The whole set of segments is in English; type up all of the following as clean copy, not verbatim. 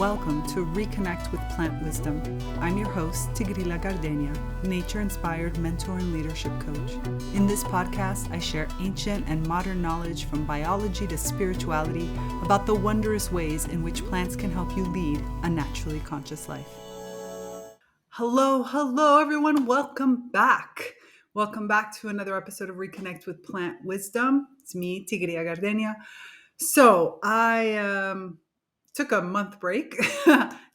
Welcome to ReConnect with Plant Wisdom. I'm your host, Tigrila Gardenia, nature-inspired mentor and leadership coach. In this podcast, I share ancient and modern knowledge from biology to spirituality about the wondrous ways in which plants can help you lead a naturally conscious life. Hello, everyone. Welcome back. Welcome back to another episode of ReConnect with Plant Wisdom. It's me, Tigrila Gardenia. So I took a month break.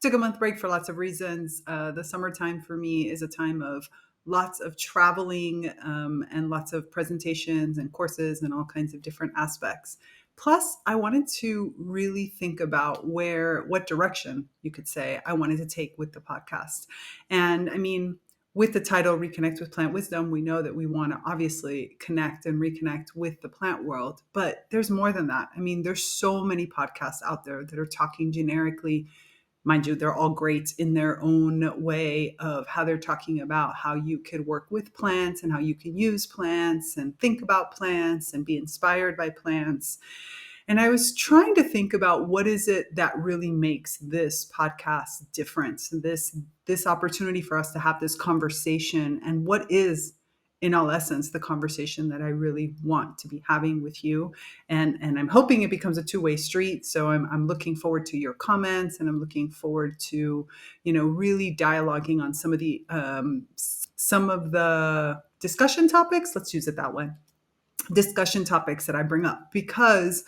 Took a month break for lots of reasons. The summertime for me is a time of lots of traveling and lots of presentations and courses and all kinds of different aspects. Plus, I wanted to really think about what direction, you could say, I wanted to take with the podcast. And I mean, with the title Reconnect with Plant Wisdom, we know that we want to obviously connect and reconnect with the plant world, but there's more than that. I mean, there's so many podcasts out there that are talking generically. Mind you, they're all great in their own way of how they're talking about how you could work with plants and how you can use plants and think about plants and be inspired by plants. And I was trying to think about what is it that really makes this podcast different, this opportunity for us to have this conversation, and what is, in all essence, the conversation that I really want to be having with you. And I'm hoping it becomes a two-way street. So I'm looking forward to your comments, and I'm looking forward to, really dialoguing on some of the discussion topics. Let's use it that way. Discussion topics that I bring up, because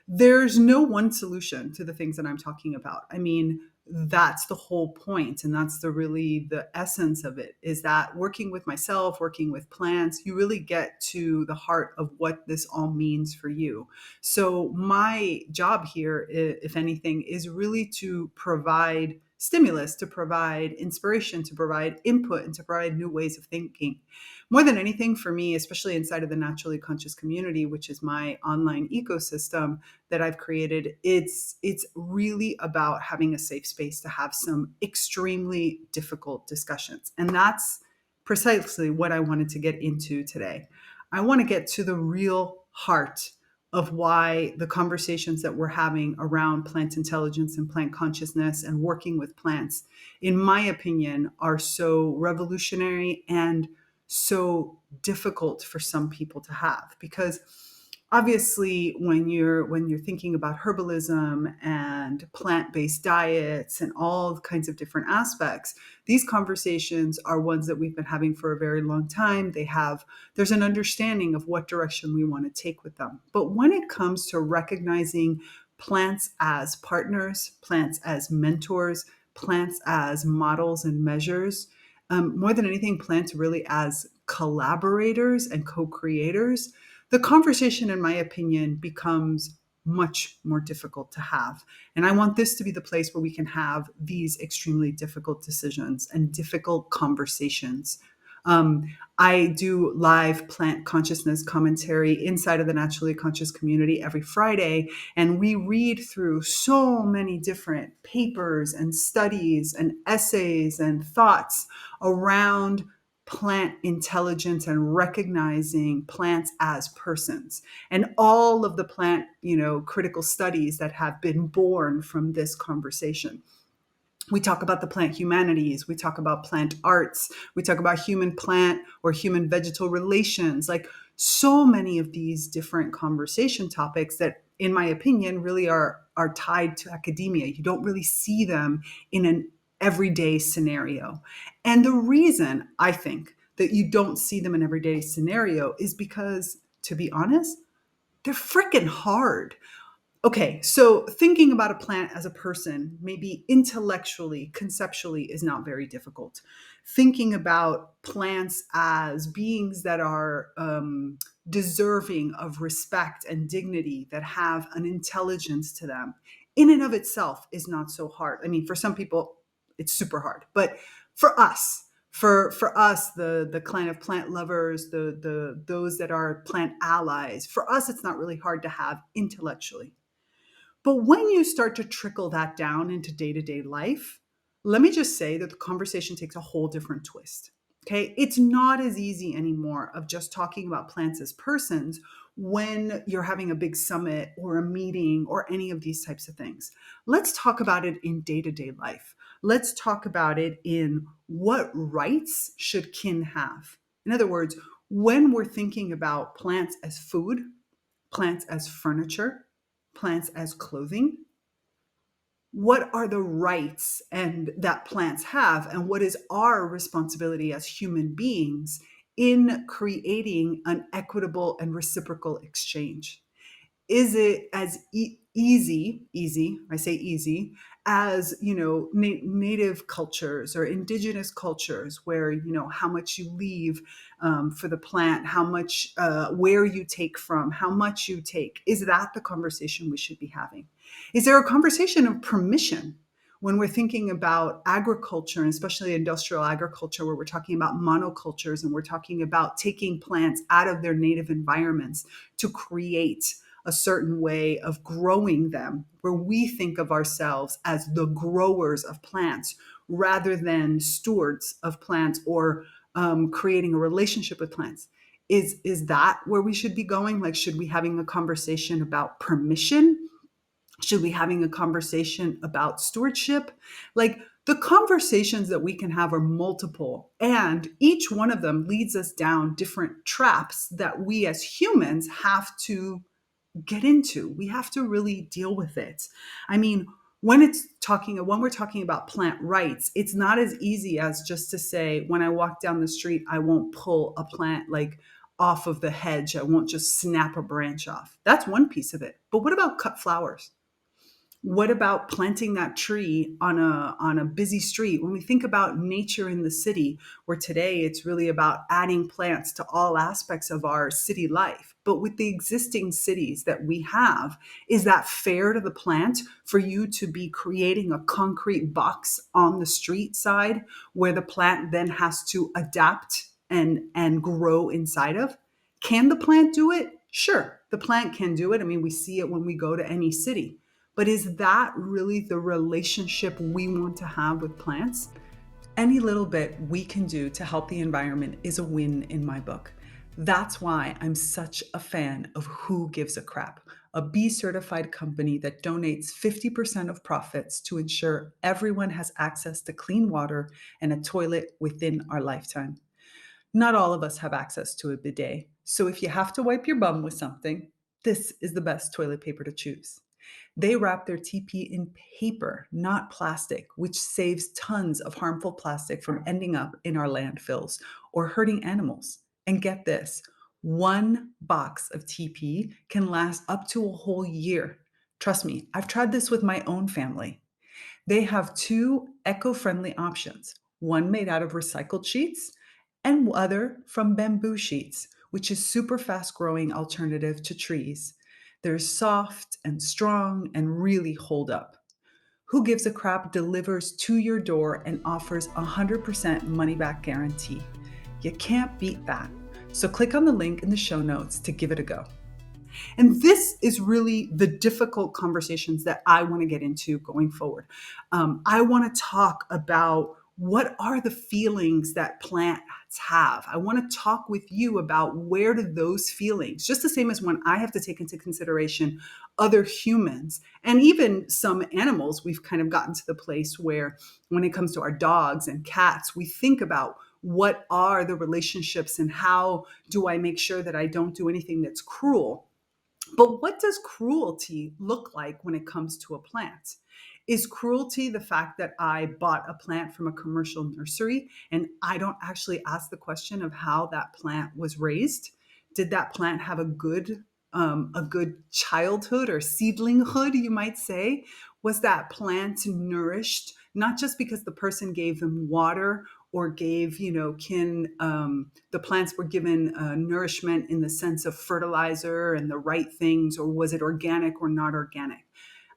there's no one solution to the things that I'm talking about. I mean, that's the whole point. And that's the essence of it, is that working with myself, working with plants, you really get to the heart of what this all means for you. So my job here, if anything, is really to provide stimulus, to provide inspiration, to provide input, and to provide new ways of thinking. More than anything for me, especially inside of the Naturally Conscious community, which is my online ecosystem that I've created, it's really about having a safe space to have some extremely difficult discussions. And that's precisely what I wanted to get into today. I want to get to the real heart of why the conversations that we're having around plant intelligence and plant consciousness and working with plants, in my opinion, are so revolutionary and so difficult for some people to have. Because obviously when you're thinking about herbalism and plant-based diets and all kinds of different aspects, these conversations are ones that we've been having for a very long time. There's an understanding of what direction we want to take with them. But when it comes to recognizing plants as partners, plants as mentors, plants as models and measures, more than anything, plants really as collaborators and co-creators, the conversation, in my opinion, becomes much more difficult to have. And I want this to be the place where we can have these extremely difficult decisions and difficult conversations. I do live plant consciousness commentary inside of the Naturally Conscious community every Friday, and we read through so many different papers and studies and essays and thoughts around plant intelligence and recognizing plants as persons, and all of the plant, critical studies that have been born from this conversation. We talk about the plant humanities, we talk about plant arts, we talk about human plant or human vegetal relations, like so many of these different conversation topics that, in my opinion, really are tied to academia. You don't really see them in an everyday scenario. And the reason I think that you don't see them in an everyday scenario is because, to be honest, they're freaking hard. Okay, so thinking about a plant as a person, maybe intellectually, conceptually, is not very difficult. Thinking about plants as beings that are deserving of respect and dignity, that have an intelligence to them, in and of itself is not so hard. I mean, for some people, it's super hard. But for us, the kind of plant lovers, those that are plant allies, for us, it's not really hard to have intellectually. But when you start to trickle that down into day-to-day life, let me just say that the conversation takes a whole different twist. Okay, it's not as easy anymore of just talking about plants as persons when you're having a big summit or a meeting or any of these types of things. Let's talk about it in day-to-day life. Let's talk about it in what rights should kin have. In other words, when we're thinking about plants as food, plants as furniture, plants as clothing, what are the rights and that plants have, and what is our responsibility as human beings in creating an equitable and reciprocal exchange? Is it as easy, I say easy, as, native cultures or indigenous cultures where, how much you leave for the plant, how much, where you take from, how much you take? Is that the conversation we should be having? Is there a conversation of permission when we're thinking about agriculture, and especially industrial agriculture, where we're talking about monocultures and we're talking about taking plants out of their native environments to create a certain way of growing them, where we think of ourselves as the growers of plants rather than stewards of plants, or creating a relationship with plants? Is that where we should be going? Like, should we having a conversation about permission? Should we having a conversation about stewardship? Like, the conversations that we can have are multiple, and each one of them leads us down different traps that we as humans have to get into. We have to really deal with it. I mean, when we're talking about plant rights, it's not as easy as just to say, when I walk down the street, I won't pull a plant like off of the hedge. I won't just snap a branch off. That's one piece of it. But what about cut flowers? What about planting that tree on a busy street? When we think about nature in the city, where today it's really about adding plants to all aspects of our city life. But with the existing cities that we have, is that fair to the plant for you to be creating a concrete box on the street side where the plant then has to adapt and grow inside of? Can the plant do it? Sure, the plant can do it. I mean, we see it when we go to any city. But is that really the relationship we want to have with plants? Any little bit we can do to help the environment is a win in my book. That's why I'm such a fan of Who Gives a Crap, a B certified company that donates 50% of profits to ensure everyone has access to clean water and a toilet within our lifetime. Not all of us have access to a bidet, so if you have to wipe your bum with something, this is the best toilet paper to choose. They wrap their TP in paper, not plastic, which saves tons of harmful plastic from ending up in our landfills or hurting animals. And get this, one box of TP can last up to a whole year. Trust me, I've tried this with my own family. They have two eco-friendly options, one made out of recycled sheets and other from bamboo sheets, which is super fast growing alternative to trees. They're soft and strong and really hold up. Who Gives a Crap delivers to your door and offers 100% money back guarantee. You can't beat that. So click on the link in the show notes to give it a go. And this is really the difficult conversations that I want to get into going forward. I want to talk about what are the feelings that plants have. I want to talk with you about where do those feelings, just the same as when I have to take into consideration other humans and even some animals, we've kind of gotten to the place where when it comes to our dogs and cats, we think about what are the relationships and how do I make sure that I don't do anything that's cruel. But what does cruelty look like when it comes to a plant? Is cruelty the fact that I bought a plant from a commercial nursery and I don't actually ask the question of how that plant was raised? Did that plant have a good childhood or seedlinghood, you might say? Was that plant nourished not just because the person gave them water or gave, the plants were given nourishment in the sense of fertilizer and the right things, or was it organic or not organic?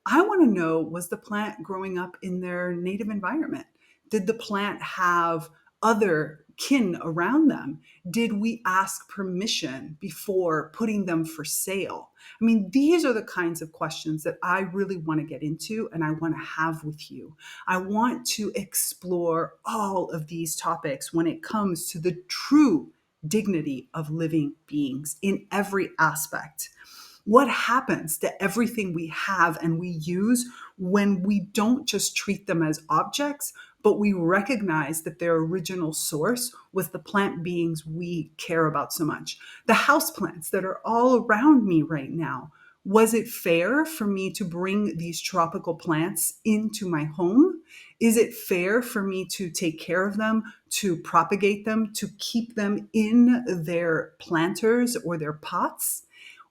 I want to know, was the plant growing up in their native environment? Did the plant have other kin around them? Did we ask permission before putting them for sale? I mean, these are the kinds of questions that I really want to get into and I want to have with you. I want to explore all of these topics when it comes to the true dignity of living beings in every aspect. What happens to everything we have and we use when we don't just treat them as objects, but we recognize that their original source was the plant beings we care about so much? The house plants that are all around me right now. Was it fair for me to bring these tropical plants into my home? Is it fair for me to take care of them, to propagate them, to keep them in their planters or their pots?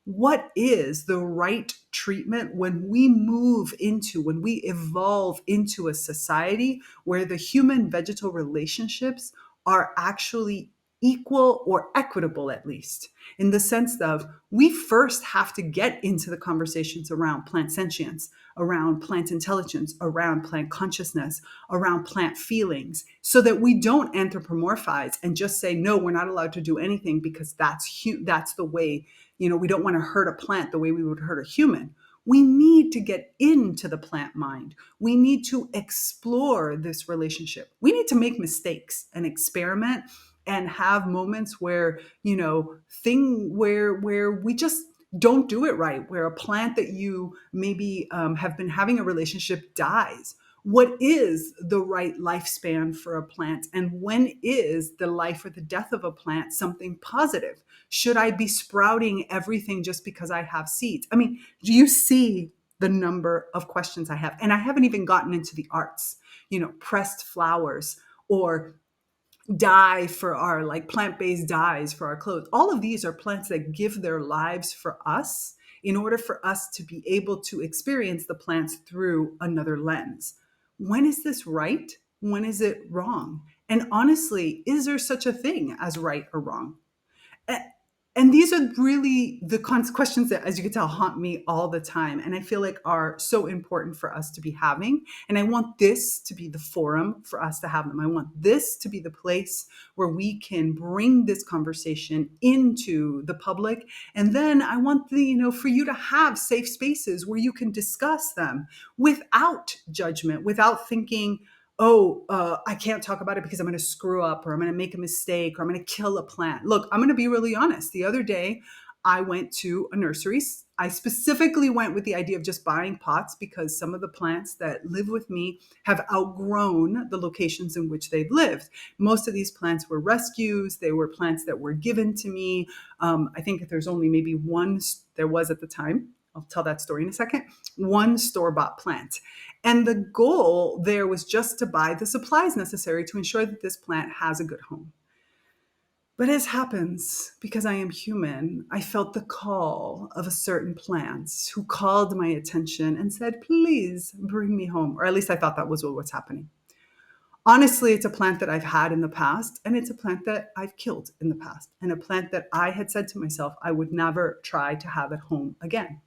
What is the right treatment when we when we evolve into a society where the human vegetal relationships are actually equal or equitable, at least, in the sense of we first have to get into the conversations around plant sentience, around plant intelligence, around plant consciousness, around plant feelings, so that we don't anthropomorphize and just say, no, we're not allowed to do anything because that's the way. We don't want to hurt a plant the way we would hurt a human. We need to get into the plant mind. We need to explore this relationship. We need to make mistakes and experiment and have moments where, where we just don't do it right, where a plant that you maybe have been having a relationship dies. What is the right lifespan for a plant? And when is the life or the death of a plant something positive? Should I be sprouting everything just because I have seeds? I mean, do you see the number of questions I have? And I haven't even gotten into the arts, pressed flowers or dye for our plant-based dyes for our clothes. All of these are plants that give their lives for us in order for us to be able to experience the plants through another lens. When is this right? When is it wrong? And honestly, is there such a thing as right or wrong? And these are really the questions that, as you can tell, haunt me all the time. And I feel like are so important for us to be having. And I want this to be the forum for us to have them. I want this to be the place where we can bring this conversation into the public. And then I want for you to have safe spaces where you can discuss them without judgment, without thinking, I can't talk about it because I'm going to screw up or I'm going to make a mistake or I'm going to kill a plant. Look, I'm going to be really honest. The other day, I went to a nursery. I specifically went with the idea of just buying pots because some of the plants that live with me have outgrown the locations in which they've lived. Most of these plants were rescues. They were plants that were given to me. I think there's only maybe one, there was at the time. I'll tell that story in a second. One store-bought plant. And the goal there was just to buy the supplies necessary to ensure that this plant has a good home. But as happens, because I am human, I felt the call of a certain plant who called my attention and said, please bring me home. Or at least I thought that was what was happening. Honestly, it's a plant that I've had in the past, and it's a plant that I've killed in the past, and a plant that I had said to myself I would never try to have at home again.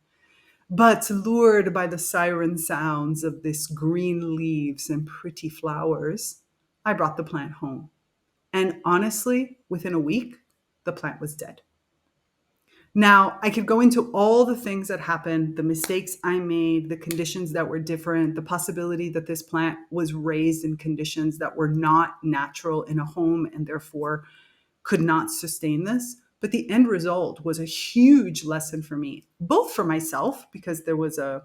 But lured by the siren sounds of this green leaves and pretty flowers, I brought the plant home. And honestly, within a week, the plant was dead. Now, I could go into all the things that happened, the mistakes I made, the conditions that were different, the possibility that this plant was raised in conditions that were not natural in a home and therefore could not sustain this. But the end result was a huge lesson for me, both for myself, because there was a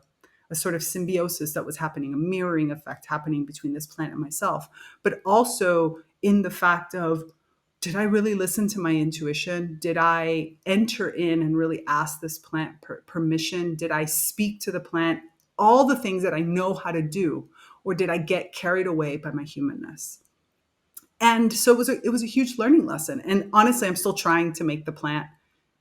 sort of symbiosis that was happening, a mirroring effect happening between this plant and myself, but also in the fact of, did I really listen to my intuition? Did I enter in and really ask this plant permission? Did I speak to the plant? All the things that I know how to do, or did I get carried away by my humanness? And so it was a huge learning lesson. And honestly, I'm still trying to make the plant.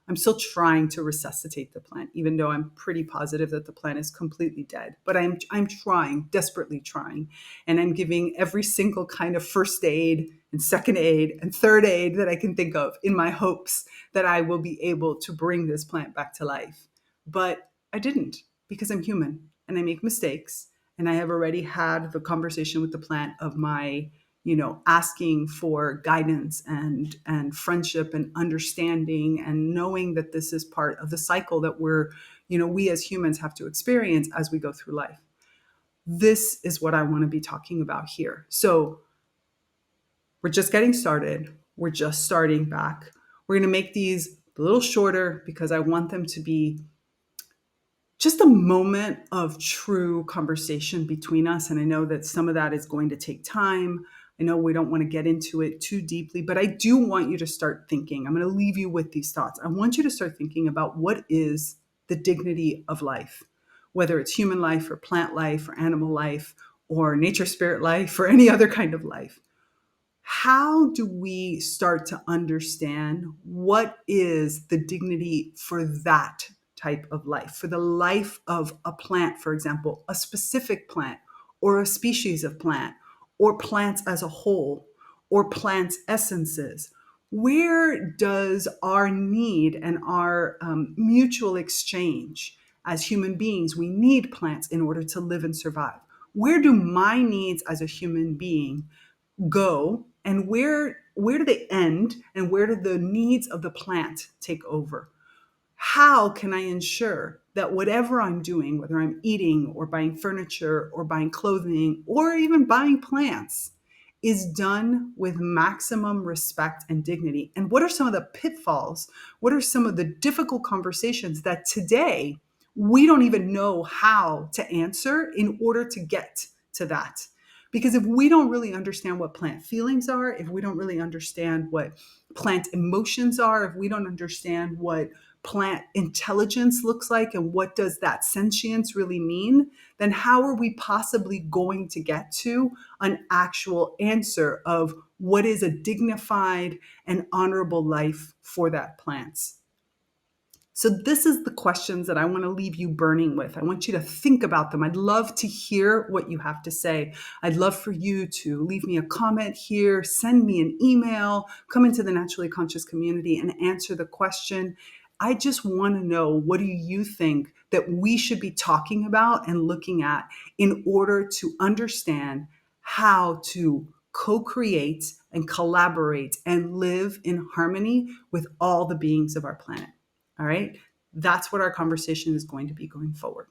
I'm still trying to resuscitate the plant, even though I'm pretty positive that the plant is completely dead. But I'm trying, desperately trying. And I'm giving every single kind of first aid and second aid and third aid that I can think of in my hopes that I will be able to bring this plant back to life. But I didn't, because I'm human and I make mistakes. And I have already had the conversation with the plant of my asking for guidance and friendship and understanding and knowing that this is part of the cycle that we as humans have to experience as we go through life. This is what I want to be talking about here. So we're just getting started. We're just starting back. We're going to make these a little shorter because I want them to be just a moment of true conversation between us. And I know that some of that is going to take time. I know we don't want to get into it too deeply, but I do want you to start thinking. I'm going to leave you with these thoughts. I want you to start thinking about what is the dignity of life, whether it's human life or plant life or animal life or nature spirit life or any other kind of life. How do we start to understand what is the dignity for that type of life, for the life of a plant, for example, a specific plant or a species of plant or plants as a whole or plants' essences? Where does our need and our mutual exchange as human beings, we need plants in order to live and survive? Where do my needs as a human being go, and where do they end, and where do the needs of the plant take over? How can I ensure that whatever I'm doing, whether I'm eating or buying furniture or buying clothing or even buying plants, is done with maximum respect and dignity? And what are some of the pitfalls? What are some of the difficult conversations that today we don't even know how to answer in order to get to that? Because if we don't really understand what plant feelings are, if we don't really understand what plant emotions are, if we don't understand what plant intelligence looks like and what does that sentience really mean, then how are we possibly going to get to an actual answer of what is a dignified and honorable life for that plant? So this is the questions that I want to leave you burning with. I want you to think about them. I'd love to hear what you have to say. I'd love for you to leave me a comment here, send me an email, come into the Naturally Conscious community and answer the question. I just want to know, what do you think that we should be talking about and looking at in order to understand how to co-create and collaborate and live in harmony with all the beings of our planet? All right. That's what our conversation is going to be going forward.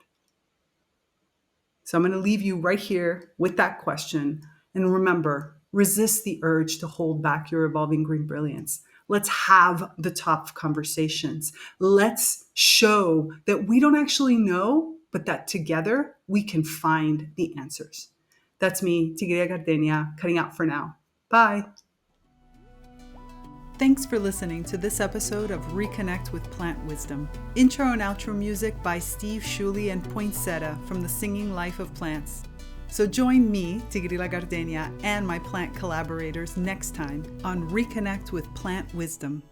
So I'm going to leave you right here with that question. And remember, resist the urge to hold back your evolving green brilliance. Let's have the tough conversations. Let's show that we don't actually know, but that together we can find the answers. That's me, Tigria Gardenia, cutting out for now. Bye. Thanks for listening to this episode of ReConnect with Plant Wisdom. Intro and outro music by Steve Shuley and Poinsettia from the Singing Life of Plants. So join me, Tigrila Gardenia, and my plant collaborators next time on ReConnect with Plant Wisdom.